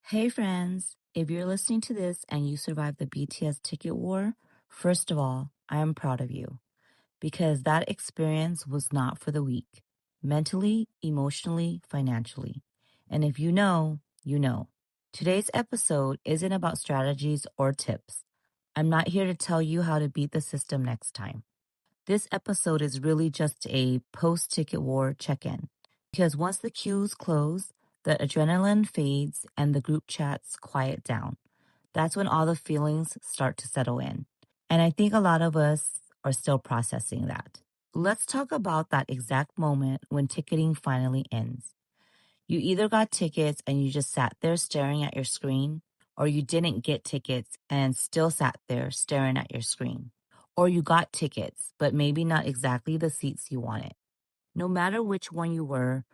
Hey friends, if you're listening to this and you survived the BTS ticket war, first of all, I am proud of you because that experience was not for the weak, mentally, emotionally, financially. And if you know, you know. Today's episode isn't about strategies or tips. I'm not here to tell you how to beat the system next time. This episode is really just a post ticket war check in because once the queues close, the adrenaline fades and the group chats quiet down. That's when all the feelings start to settle in. And I think a lot of us are still processing that. Let's talk about that exact moment when ticketing finally ends. You either got tickets and you just sat there staring at your screen, or you didn't get tickets and still sat there staring at your screen. Or you got tickets, but maybe not exactly the seats you wanted. No matter which one you were,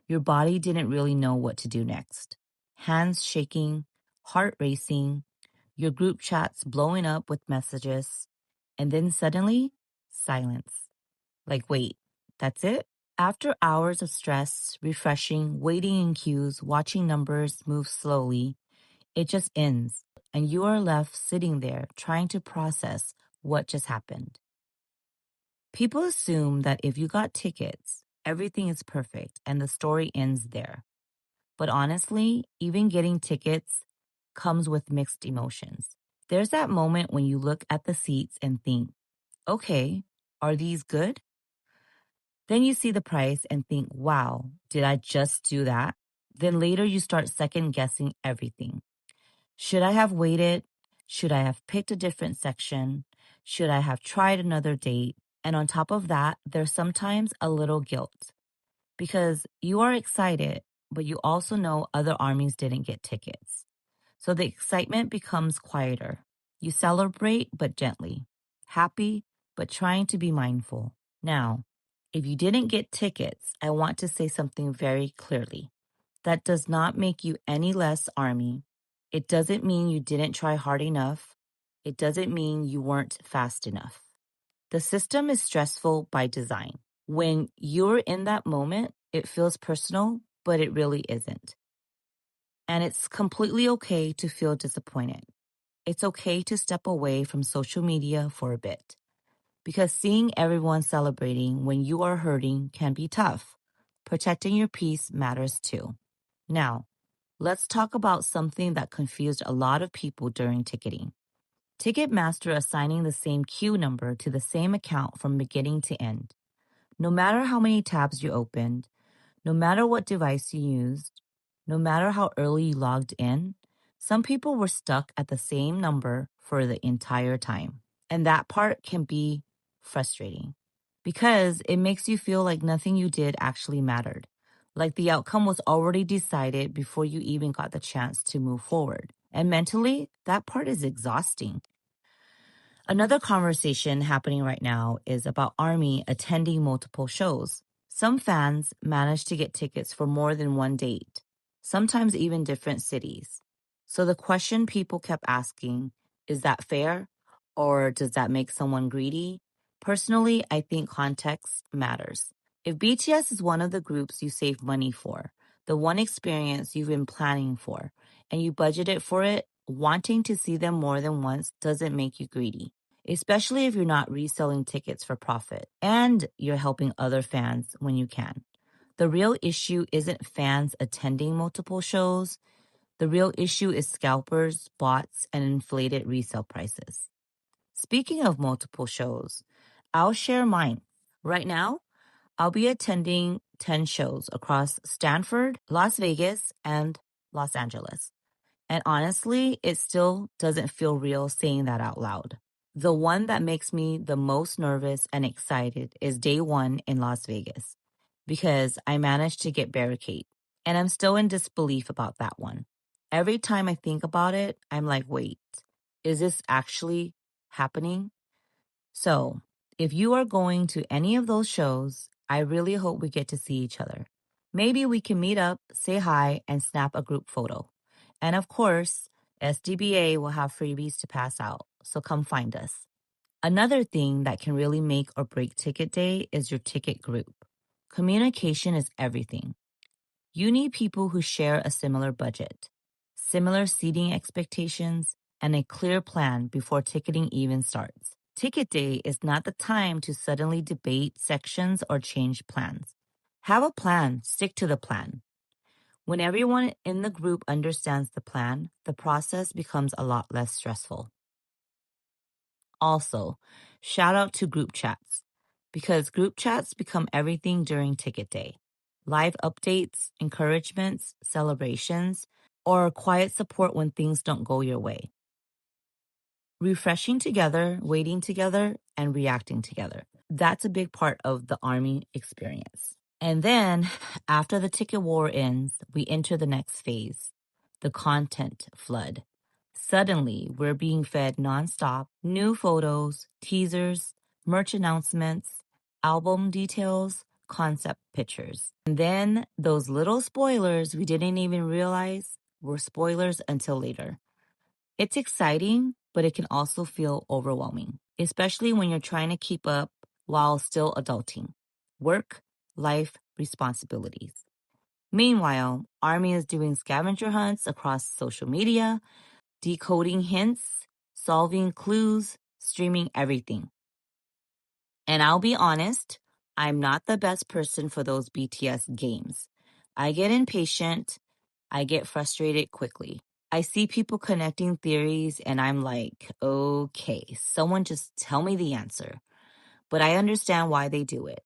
your body didn't really know what to do next. Hands shaking, heart racing, your group chats blowing up with messages, and then suddenly, silence. Like, wait, that's it? After hours of stress, refreshing, waiting in queues, watching numbers move slowly, it just ends, and you are left sitting there trying to process what just happened. People assume that if you got tickets, everything is perfect and the story ends there. But honestly, even getting tickets comes with mixed emotions. There's that moment when you look at the seats and think, okay, are these good? Then you see the price and think, wow, did I just do that? Then later you start second guessing everything. Should I have waited? Should I have picked a different section? Should I have tried another date? And on top of that, there's sometimes a little guilt because you are excited, but you also know other armies didn't get tickets. So the excitement becomes quieter. You celebrate, but gently. Happy, but trying to be mindful. Now, if you didn't get tickets, I want to say something very clearly. That does not make you any less Army. It doesn't mean you didn't try hard enough. It doesn't mean you weren't fast enough. The system is stressful by design. When you're in that moment, it feels personal, but it really isn't. And it's completely okay to feel disappointed. It's okay to step away from social media for a bit because seeing everyone celebrating when you are hurting can be tough. Protecting your peace matters too. Now, let's talk about something that confused a lot of people during ticketing. Ticketmaster assigning the same queue number to the same account from beginning to end. No matter how many tabs you opened, no matter what device you used, no matter how early you logged in, some people were stuck at the same number for the entire time. And that part can be frustrating because it makes you feel like nothing you did actually mattered. Like the outcome was already decided before you even got the chance to move forward. And mentally, that part is exhausting. Another conversation happening right now is about Army attending multiple shows. Some fans manage to get tickets for more than one date, sometimes even different cities. So the question people kept asking, is that fair? Or does that make someone greedy? Personally, I think context matters. If BTS is one of the groups you save money for, the one experience you've been planning for, and you budgeted for it, wanting to see them more than once doesn't make you greedy, especially if you're not reselling tickets for profit and you're helping other fans when you can. The real issue isn't fans attending multiple shows. The real issue is scalpers, bots, and inflated resale prices. Speaking of multiple shows, I'll share mine. Right now, I'll be attending 10 shows across Stanford, Las Vegas, and Los Angeles. And honestly, it still doesn't feel real saying that out loud. The one that makes me the most nervous and excited is day one in Las Vegas because I managed to get barricade. And I'm still in disbelief about that one. Every time I think about it, I'm like, wait, is this actually happening? So, if you are going to any of those shows, I really hope we get to see each other. Maybe we can meet up, say hi, and snap a group photo. And of course, SDBA will have freebies to pass out, so come find us. Another thing that can really make or break ticket day is your ticket group. Communication is everything. You need people who share a similar budget, similar seating expectations, and a clear plan before ticketing even starts. Ticket day is not the time to suddenly debate sections or change plans. Have a plan, stick to the plan. When everyone in the group understands the plan, the process becomes a lot less stressful. Also, shout out to group chats, because group chats become everything during ticket day. Live updates, encouragements, celebrations, or quiet support when things don't go your way. Refreshing together, waiting together, and reacting together. That's a big part of the Army experience. And then, after the ticket war ends, we enter the next phase, the content flood. Suddenly, we're being fed nonstop new photos, teasers, merch announcements, album details, concept pictures. And then those little spoilers we didn't even realize were spoilers until later. It's exciting, but it can also feel overwhelming, especially when you're trying to keep up while still adulting. Work, life, responsibilities. Meanwhile, Army is doing scavenger hunts across social media, decoding hints, solving clues, streaming everything. And I'll be honest, I'm not the best person for those BTS games. I get impatient, I get frustrated quickly. I see people connecting theories and I'm like, okay, someone just tell me the answer. But I understand why they do it.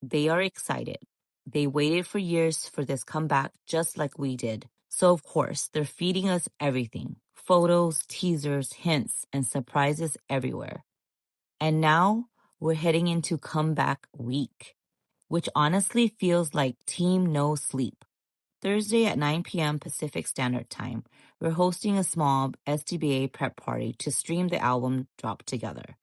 They are excited. They waited for years for this comeback just like we did. So of course, they're feeding us everything. Photos, teasers, hints, and surprises everywhere. And now we're heading into comeback week, which honestly feels like team no sleep. Thursday at 9 p.m. Pacific Standard Time, we're hosting a small SDBA prep party to stream the album drop together.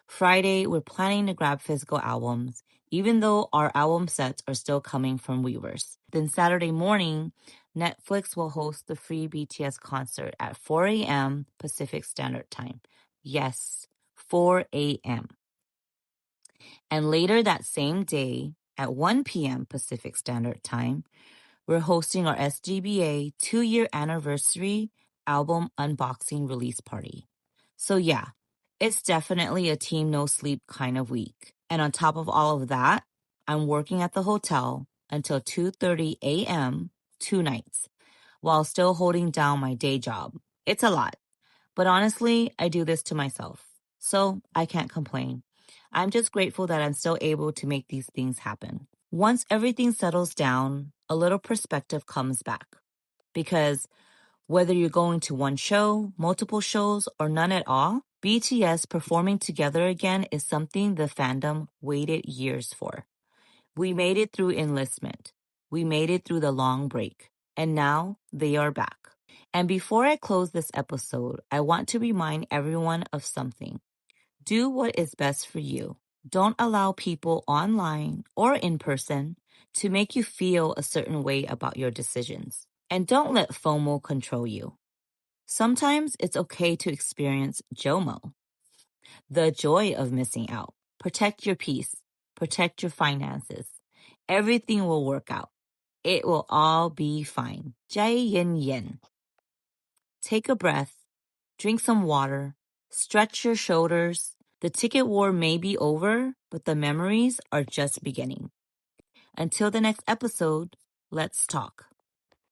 Friday, we're planning to grab physical albums, even though our album sets are still coming from Weavers. Then Saturday morning, Netflix will host the free BTS concert at 4 a.m. Pacific Standard Time. Yes, 4 a.m. And later that same day, at 1 p.m. Pacific Standard Time, we're hosting our SGBA 2-year anniversary album unboxing release party. So yeah, it's definitely a team no sleep kind of week. And on top of all of that, I'm working at the hotel until 2:30 a.m. 2 nights while still holding down my day job. It's a lot. But honestly, I do this to myself. So I can't complain. I'm just grateful that I'm still able to make these things happen. Once everything settles down, a little perspective comes back. Because whether you're going to one show, multiple shows, or none at all, BTS performing together again is something the fandom waited years for. We made it through enlistment. We made it through the long break. And now they are back. And before I close this episode, I want to remind everyone of something. Do what is best for you. Don't allow people online or in person to make you feel a certain way about your decisions. And don't let FOMO control you. Sometimes it's okay to experience JOMO, the joy of missing out. Protect your peace. Protect your finances. Everything will work out. It will all be fine. Jai yin yin. Take a breath. Drink some water. Stretch your shoulders. The ticket war may be over, but the memories are just beginning. Until the next episode, let's talk.